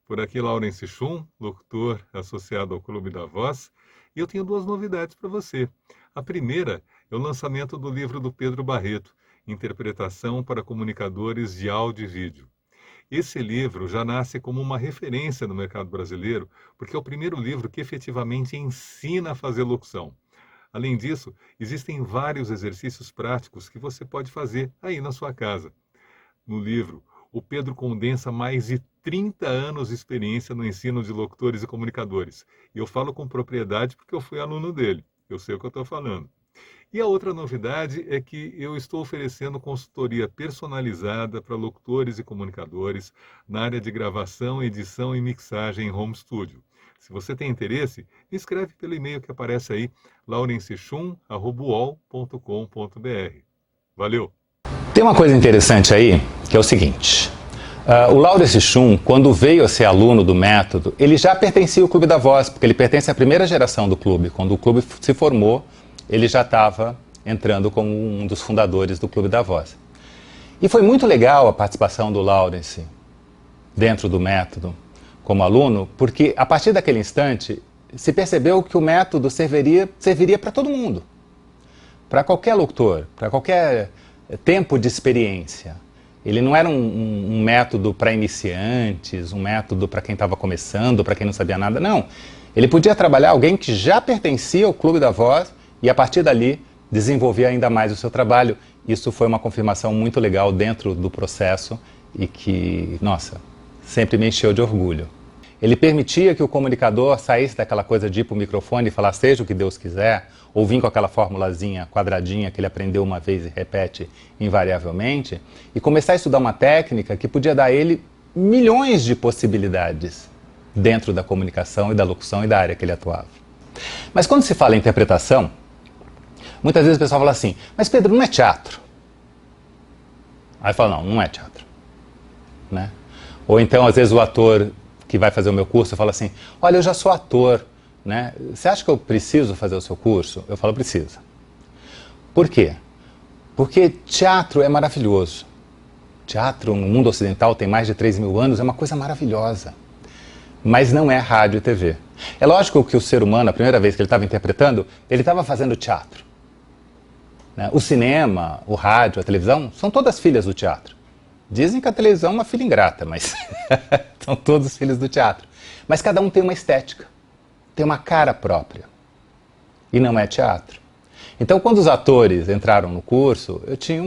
Por aqui, Laurence Schum, locutor associado ao Clube da Voz, e eu tenho duas novidades para você. A primeira é o lançamento do livro do Pedro Barreto, Interpretação para Comunicadores de Áudio e Vídeo. Esse livro já nasce como uma referência no mercado brasileiro, porque é o primeiro livro que efetivamente ensina a fazer locução. Além disso, existem vários exercícios práticos que você pode fazer aí na sua casa. No livro, o Pedro condensa mais de 30 anos de experiência no ensino de locutores e comunicadores. E eu falo com propriedade porque eu fui aluno dele. Eu sei o que eu estou falando. E a outra novidade é que eu estou oferecendo consultoria personalizada para locutores e comunicadores na área de gravação, edição e mixagem em home studio. Se você tem interesse, me escreve pelo e-mail que aparece aí, laurencechum@uol.com.br. Valeu! Tem uma coisa interessante aí, que é o seguinte. O Laurence Schum, quando veio a ser aluno do método, ele já pertencia ao Clube da Voz, porque ele pertence à primeira geração do clube. Quando o clube se formou, ele já estava entrando como um dos fundadores do Clube da Voz. E foi muito legal a participação do Laurence dentro do método como aluno, porque a partir daquele instante se percebeu que o método serviria para todo mundo, para qualquer locutor, para qualquer tempo de experiência. Ele não era um método para iniciantes, um método para quem estava começando, para quem não sabia nada, não. Ele podia trabalhar alguém que já pertencia ao Clube da Voz e a partir dali desenvolver ainda mais o seu trabalho. Isso foi uma confirmação muito legal dentro do processo e que, nossa, sempre me encheu de orgulho. Ele permitia que o comunicador saísse daquela coisa de ir para o microfone e falar seja o que Deus quiser, ou vir com aquela formulazinha quadradinha que ele aprendeu uma vez e repete invariavelmente, e começar a estudar uma técnica que podia dar a ele milhões de possibilidades dentro da comunicação e da locução e da área que ele atuava. Mas quando se fala em interpretação, muitas vezes o pessoal fala assim, mas Pedro, não é teatro. Aí fala, não é teatro. Né? Ou então, às vezes, o ator que vai fazer o meu curso fala assim, olha, eu já sou ator, né? Você acha que eu preciso fazer o seu curso? Eu falo, precisa. Por quê? Porque teatro é maravilhoso. Teatro no mundo ocidental tem mais de 3.000 anos, é uma coisa maravilhosa. Mas não é rádio e TV. É lógico que o ser humano, a primeira vez que ele estava interpretando, ele estava fazendo teatro. Né? O cinema, o rádio, a televisão, são todas filhas do teatro. Dizem que a televisão é uma filha ingrata, mas são todos filhos do teatro. Mas cada um tem uma estética, tem uma cara própria. E não é teatro. Então, quando os atores entraram no curso, eu tinha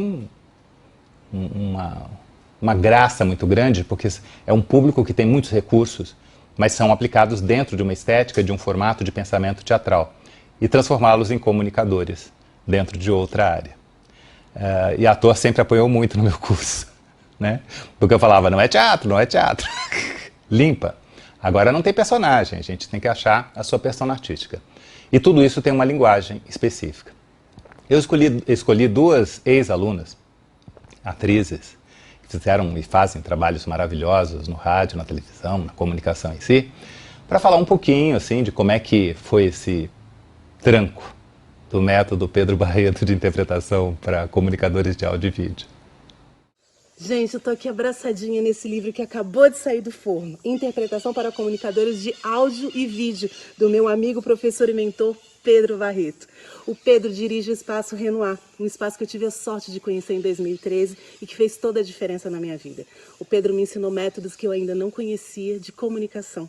uma graça muito grande, porque é um público que tem muitos recursos, mas são aplicados dentro de uma estética, de um formato de pensamento teatral, e transformá-los em comunicadores dentro de outra área. E a ator sempre apoiou muito no meu curso. Né? Porque eu falava, não é teatro, não é teatro. Limpa. Agora não tem personagem, a gente tem que achar a sua persona artística. E tudo isso tem uma linguagem específica. Eu escolhi duas ex-alunas, atrizes, que fizeram e fazem trabalhos maravilhosos no rádio, na televisão, na comunicação em si, para falar um pouquinho assim, de como é que foi esse tranco do método Pedro Barreto de interpretação para comunicadores de áudio e vídeo. Gente, eu tô aqui abraçadinha nesse livro que acabou de sair do forno. Interpretação para comunicadores de áudio e vídeo, do meu amigo, professor e mentor, Pedro Barreto. O Pedro dirige o Espaço Renoir, um espaço que eu tive a sorte de conhecer em 2013 e que fez toda a diferença na minha vida. O Pedro me ensinou métodos que eu ainda não conhecia de comunicação.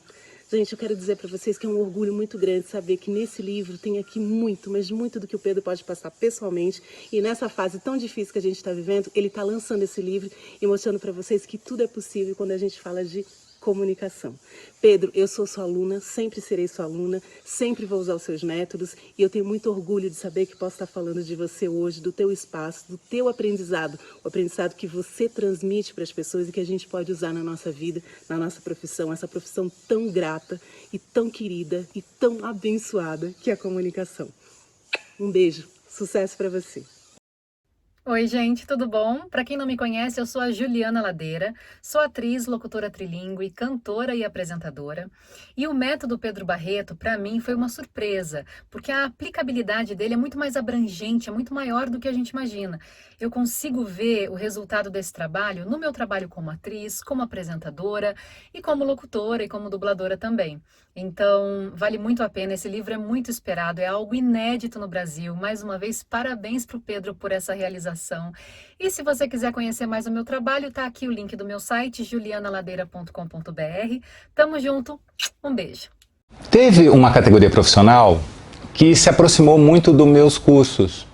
Gente, eu quero dizer para vocês que é um orgulho muito grande saber que nesse livro tem aqui muito, mas muito do que o Pedro pode passar pessoalmente. E nessa fase tão difícil que a gente está vivendo, ele está lançando esse livro e mostrando para vocês que tudo é possível quando a gente fala de comunicação. Pedro, eu sou sua aluna, sempre serei sua aluna, sempre vou usar os seus métodos e eu tenho muito orgulho de saber que posso estar falando de você hoje, do teu espaço, do teu aprendizado, o aprendizado que você transmite para as pessoas e que a gente pode usar na nossa vida, na nossa profissão, essa profissão tão grata e tão querida e tão abençoada que é a comunicação. Um beijo, sucesso para você. Oi, gente, tudo bom? Para quem não me conhece, eu sou a Juliana Ladeira, sou atriz, locutora trilingüe, cantora e apresentadora. E o método Pedro Barreto, para mim, foi uma surpresa, porque a aplicabilidade dele é muito mais abrangente, é muito maior do que a gente imagina. Eu consigo ver o resultado desse trabalho no meu trabalho como atriz, como apresentadora e como locutora e como dubladora também. Então, vale muito a pena, esse livro é muito esperado, é algo inédito no Brasil. Mais uma vez, parabéns para o Pedro por essa realização. E se você quiser conhecer mais o meu trabalho, tá aqui o link do meu site, julianaladeira.com.br. Tamo junto, um beijo. Teve uma categoria profissional que se aproximou muito dos meus cursos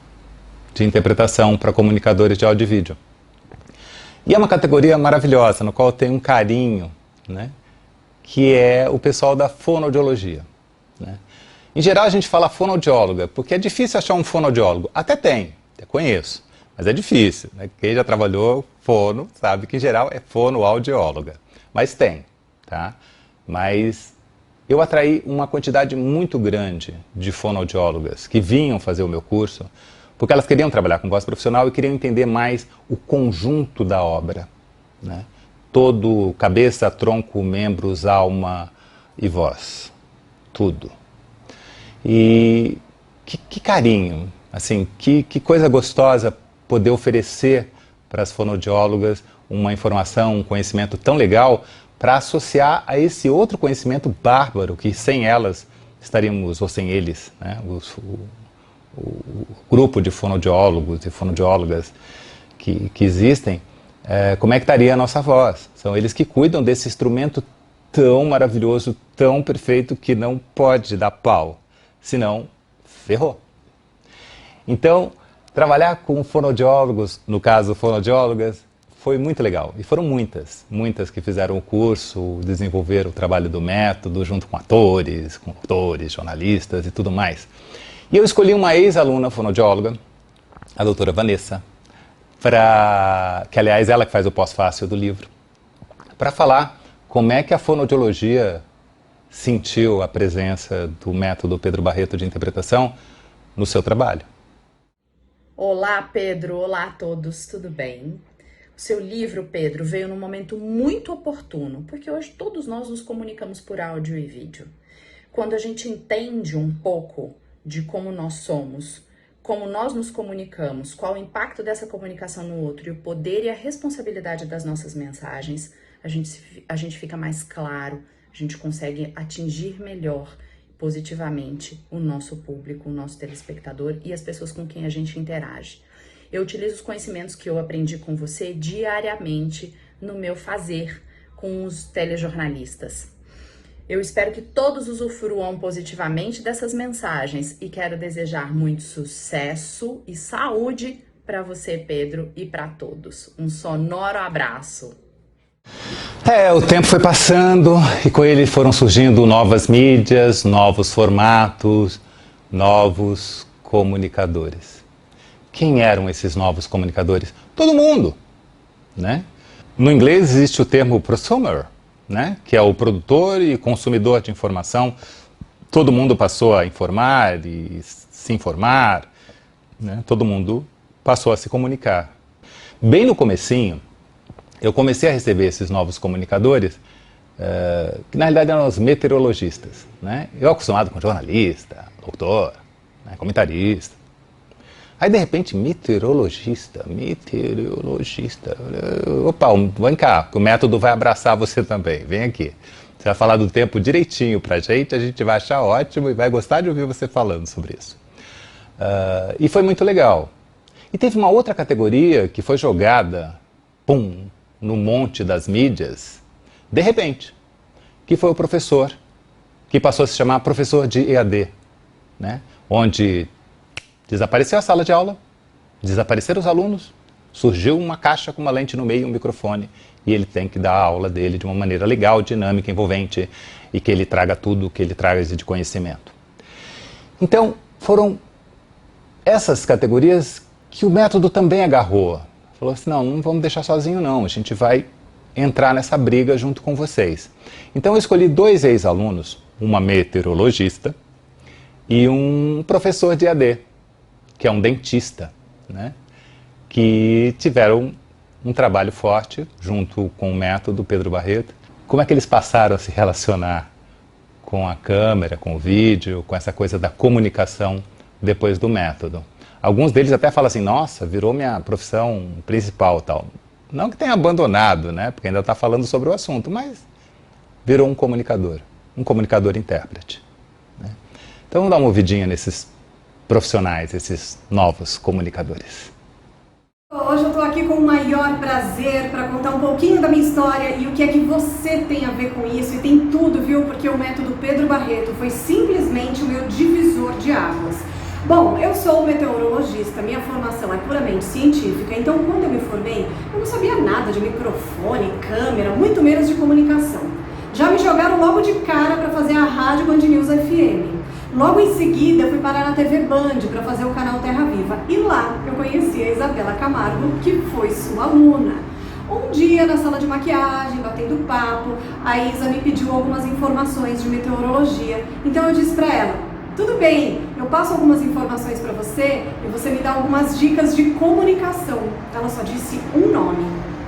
de interpretação para comunicadores de áudio e vídeo. E é uma categoria maravilhosa, no qual eu tenho um carinho, né? Que é o pessoal da fonoaudiologia, né? Em geral a gente fala fonoaudióloga, porque é difícil achar um fonoaudiólogo. Até tem, eu conheço, mas é difícil, né? Quem já trabalhou fono sabe que em geral é fonoaudióloga. Mas tem, tá? Mas eu atraí uma quantidade muito grande de fonoaudiólogas que vinham fazer o meu curso, porque elas queriam trabalhar com voz profissional e queriam entender mais o conjunto da obra, né? Todo, cabeça, tronco, membros, alma e voz. Tudo. E que carinho, assim, que coisa gostosa poder oferecer para as fonoaudiólogas uma informação, um conhecimento tão legal para associar a esse outro conhecimento bárbaro que sem elas estaríamos, ou sem eles, né? O grupo de fonoaudiólogos e fonoaudiólogas que existem, como é que estaria a nossa voz? São eles que cuidam desse instrumento tão maravilhoso, tão perfeito, que não pode dar pau, senão ferrou. Então, trabalhar com fonoaudiólogos, no caso fonoaudiólogas, foi muito legal. E foram muitas que fizeram o curso, desenvolveram o trabalho do método, junto com atores, com autores, jornalistas e tudo mais. E eu escolhi uma ex-aluna fonoaudióloga, a doutora Vanessa, que aliás ela que faz o pós-fácil do livro, para falar como é que a fonoaudiologia sentiu a presença do método Pedro Barreto de interpretação no seu trabalho. Olá, Pedro. Olá a todos. Tudo bem? O seu livro, Pedro, veio num momento muito oportuno, porque hoje todos nós nos comunicamos por áudio e vídeo. Quando a gente entende um pouco de como nós somos, como nós nos comunicamos, qual o impacto dessa comunicação no outro e o poder e a responsabilidade das nossas mensagens, a gente fica mais claro, a gente consegue atingir melhor, positivamente, o nosso público, o nosso telespectador e as pessoas com quem a gente interage. Eu utilizo os conhecimentos que eu aprendi com você diariamente no meu fazer com os telejornalistas. Eu espero que todos usufruam positivamente dessas mensagens e quero desejar muito sucesso e saúde para você, Pedro, e para todos. Um sonoro abraço. O tempo foi passando e com ele foram surgindo novas mídias, novos formatos, novos comunicadores. Quem eram esses novos comunicadores? Todo mundo, né? No inglês existe o termo prosumer, né? Que é o produtor e consumidor de informação. Todo mundo passou a informar e se informar, né? Todo mundo passou a se comunicar. Bem no comecinho, eu comecei a receber esses novos comunicadores, que na realidade eram os meteorologistas, né? Eu acostumado com jornalista, doutor, né? Comentarista. Aí de repente, meteorologista. Opa, vem cá, que o método vai abraçar você também, vem aqui. Você vai falar do tempo direitinho pra gente, a gente vai achar ótimo e vai gostar de ouvir você falando sobre isso. E foi muito legal. E teve uma outra categoria que foi jogada, no monte das mídias, de repente, que foi o professor que passou a se chamar professor de EAD, né? Onde desapareceu a sala de aula, desapareceram os alunos, surgiu uma caixa com uma lente no meio e um microfone, e ele tem que dar a aula dele de uma maneira legal, dinâmica, envolvente, e que ele traga tudo o que ele traz de conhecimento. Então, foram essas categorias que o método também agarrou. Falou assim, não vamos deixar sozinho não, a gente vai entrar nessa briga junto com vocês. Então eu escolhi 2 ex-alunos, uma meteorologista e um professor de EAD, que é um dentista, né? Que tiveram um trabalho forte junto com o método Pedro Barreto. Como é que eles passaram a se relacionar com a câmera, com o vídeo, com essa coisa da comunicação depois do método? Alguns deles até falam assim, nossa, virou minha profissão principal, tal. Não que tenha abandonado, né, porque ainda está falando sobre o assunto, mas virou um comunicador intérprete, né? Então vamos dar uma ouvidinha nesses profissionais, esses novos comunicadores. Hoje eu estou aqui com o maior prazer para contar um pouquinho da minha história e o que é que você tem a ver com isso, e tem tudo, viu? Porque o método Pedro Barreto foi simplesmente o meu divisor de águas. Bom, eu sou meteorologista, minha formação é puramente científica, então quando eu me formei, eu não sabia nada de microfone, câmera, muito menos de comunicação. Já me jogaram logo de cara para fazer a rádio Band News FM. Logo em seguida, eu fui parar na TV Band para fazer o canal Terra Viva. E lá eu conheci a Isabela Camargo, que foi sua aluna. Um dia, na sala de maquiagem, batendo papo, a Isa me pediu algumas informações de meteorologia. Então eu disse para ela, tudo bem, eu passo algumas informações para você e você me dá algumas dicas de comunicação. Ela só disse um nome,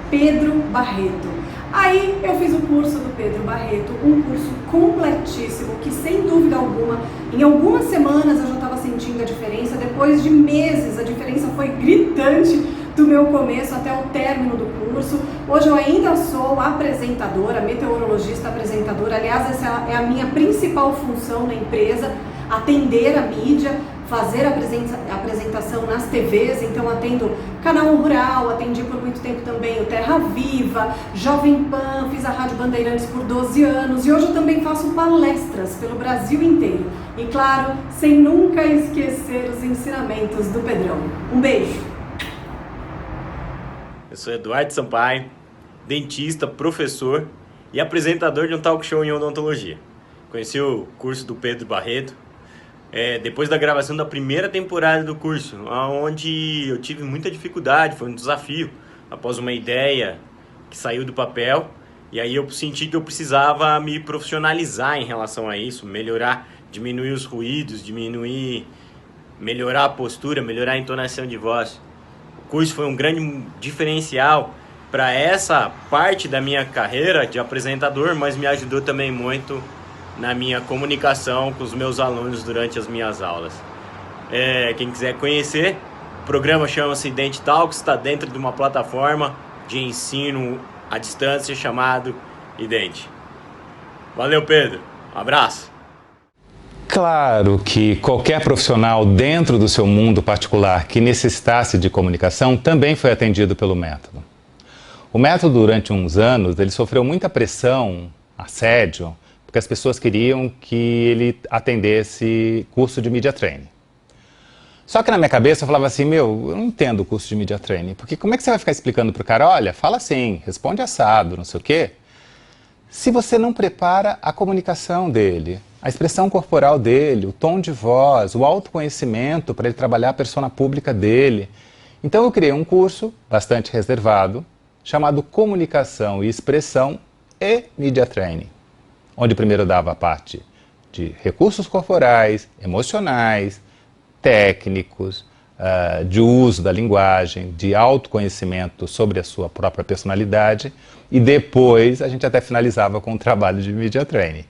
Pedro Barreto. Aí eu fiz o curso do Pedro Barreto, um curso completíssimo que, sem dúvida alguma, em algumas semanas eu já estava sentindo a diferença, depois de meses a diferença foi gritante do meu começo até o término do curso. Hoje eu ainda sou apresentadora, meteorologista apresentadora, aliás essa é a minha principal função na empresa, atender a mídia, fazer a apresentação nas TVs, então atendo Canal Rural, atendi por muito tempo também o Terra Viva, Jovem Pan, fiz a Rádio Bandeirantes por 12 anos e hoje eu também faço palestras pelo Brasil inteiro. E claro, sem nunca esquecer os ensinamentos do Pedrão. Um beijo! Eu sou Eduardo Sampaio, dentista, professor e apresentador de um talk show em odontologia. Conheci o curso do Pedro Barreto depois da gravação da primeira temporada do curso, onde eu tive muita dificuldade, foi um desafio, após uma ideia que saiu do papel, e aí eu senti que eu precisava me profissionalizar em relação a isso, melhorar, diminuir os ruídos, melhorar a postura, melhorar a entonação de voz. O curso foi um grande diferencial para essa parte da minha carreira de apresentador, mas me ajudou também muito na minha comunicação com os meus alunos durante as minhas aulas. Quem quiser conhecer, o programa chama-se Dent Talks, está dentro de uma plataforma de ensino à distância chamado Idente. Valeu, Pedro. Um abraço. Claro que qualquer profissional dentro do seu mundo particular que necessitasse de comunicação também foi atendido pelo método. O método, durante uns anos, ele sofreu muita pressão, assédio, porque as pessoas queriam que ele atendesse curso de Media Training. Só que na minha cabeça eu falava assim, eu não entendo o curso de Media Training, porque como é que você vai ficar explicando pro cara, olha, fala assim, responde assado, não sei o quê, se você não prepara a comunicação dele, a expressão corporal dele, o tom de voz, o autoconhecimento para ele trabalhar a persona pública dele. Então eu criei um curso bastante reservado, chamado Comunicação e Expressão e Media Training, onde primeiro eu dava a parte de recursos corporais, emocionais, técnicos, de uso da linguagem, de autoconhecimento sobre a sua própria personalidade, e depois a gente até finalizava com um trabalho de Media Training.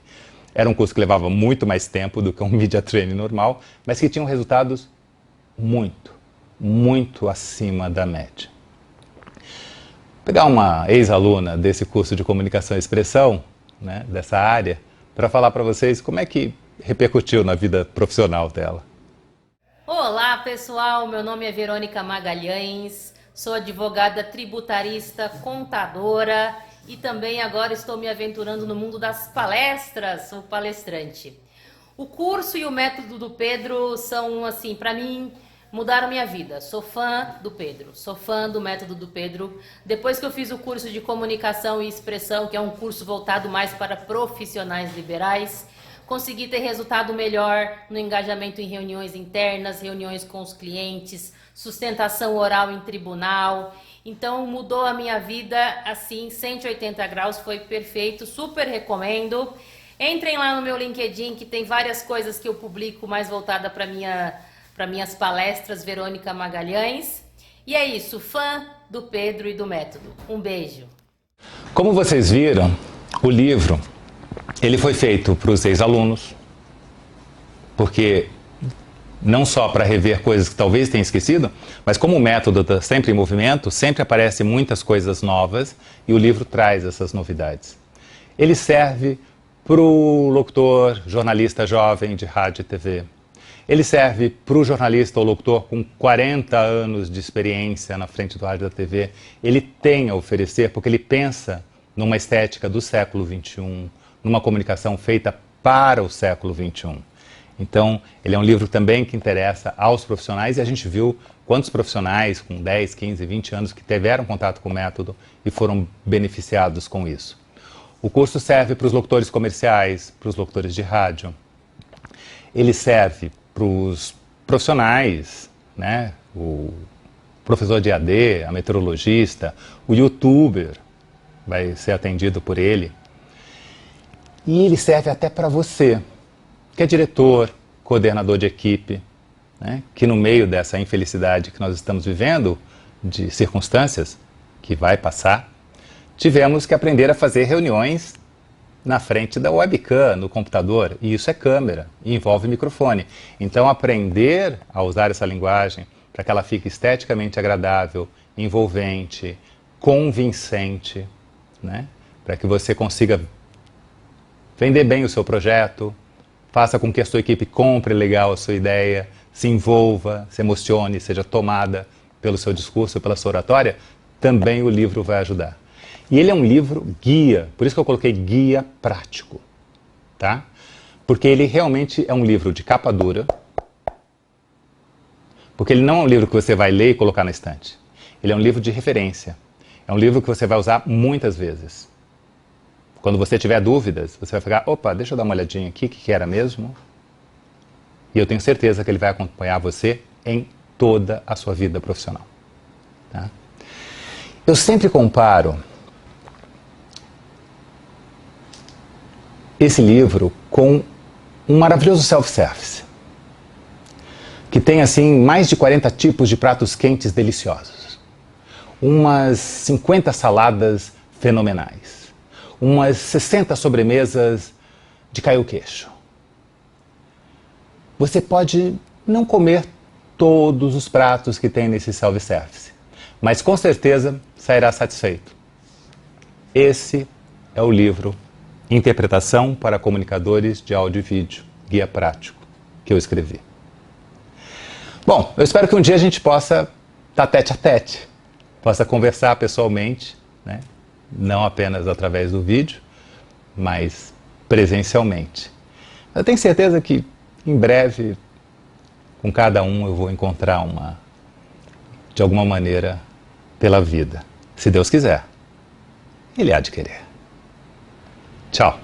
Era um curso que levava muito mais tempo do que um Media Training normal, mas que tinham resultados muito acima da média. Vou pegar uma ex-aluna desse curso de Comunicação e Expressão, né, dessa área, para falar para vocês como é que repercutiu na vida profissional dela. Olá pessoal, meu nome é Verônica Magalhães, sou advogada tributarista, contadora e também agora estou me aventurando no mundo das palestras, sou palestrante. O curso e o método do Pedro são, assim, para mim, mudaram minha vida. Sou fã do Pedro, sou fã do método do Pedro. Depois que eu fiz o curso de comunicação e expressão, que é um curso voltado mais para profissionais liberais, consegui ter resultado melhor no engajamento em reuniões internas, reuniões com os clientes, sustentação oral em tribunal. Então mudou a minha vida assim, 180 graus, foi perfeito, super recomendo. Entrem lá no meu LinkedIn, que tem várias coisas que eu publico mais voltada para minhas palestras, Verônica Magalhães. E é isso, fã do Pedro e do método. Um beijo. Como vocês viram, o livro ele foi feito para os ex-alunos, porque não só para rever coisas que talvez tenham esquecido, mas como o método está sempre em movimento, sempre aparecem muitas coisas novas e o livro traz essas novidades. Ele serve para o locutor, jornalista jovem de rádio e TV. Ele serve para o jornalista ou locutor com 40 anos de experiência na frente do rádio e da TV. Ele tem a oferecer porque ele pensa numa estética do século XXI, numa comunicação feita para o século XXI. Então, ele é um livro também que interessa aos profissionais e a gente viu quantos profissionais com 10, 15, 20 anos que tiveram contato com o método e foram beneficiados com isso. O curso serve para os locutores comerciais, para os locutores de rádio. Ele serve para os profissionais, né? O professor de AD, a meteorologista, o youtuber vai ser atendido por ele. E ele serve até para você, que é diretor, coordenador de equipe, né? Que no meio dessa infelicidade que nós estamos vivendo, de circunstâncias que vai passar, tivemos que aprender a fazer reuniões na frente da webcam, no computador, e isso é câmera, e envolve microfone. Então aprender a usar essa linguagem para que ela fique esteticamente agradável, envolvente, convincente, né? Para que você consiga vender bem o seu projeto, faça com que a sua equipe compre legal a sua ideia, se envolva, se emocione, seja tomada pelo seu discurso, pela sua oratória, também o livro vai ajudar. E ele é um livro guia, por isso que eu coloquei guia prático, tá? Porque ele realmente é um livro de capa dura, porque ele não é um livro que você vai ler e colocar na estante. Ele é um livro de referência, é um livro que você vai usar muitas vezes. Quando você tiver dúvidas, você vai ficar, opa, deixa eu dar uma olhadinha aqui, o que era mesmo? E eu tenho certeza que ele vai acompanhar você em toda a sua vida profissional. Tá? Eu sempre comparo esse livro com um maravilhoso self-service, que tem assim mais de 40 tipos de pratos quentes deliciosos, umas 50 saladas fenomenais, umas 60 sobremesas de cair o queixo. Você pode não comer todos os pratos que tem nesse self-service, mas com certeza sairá satisfeito. Esse é o livro Interpretação para Comunicadores de Áudio e Vídeo, Guia Prático, que eu escrevi. Bom, eu espero que um dia a gente possa estar tete a tete, possa conversar pessoalmente, né? Não apenas através do vídeo, mas presencialmente. Eu tenho certeza que em breve, com cada um, eu vou encontrar de alguma maneira, pela vida. Se Deus quiser, Ele há de querer. Tchau.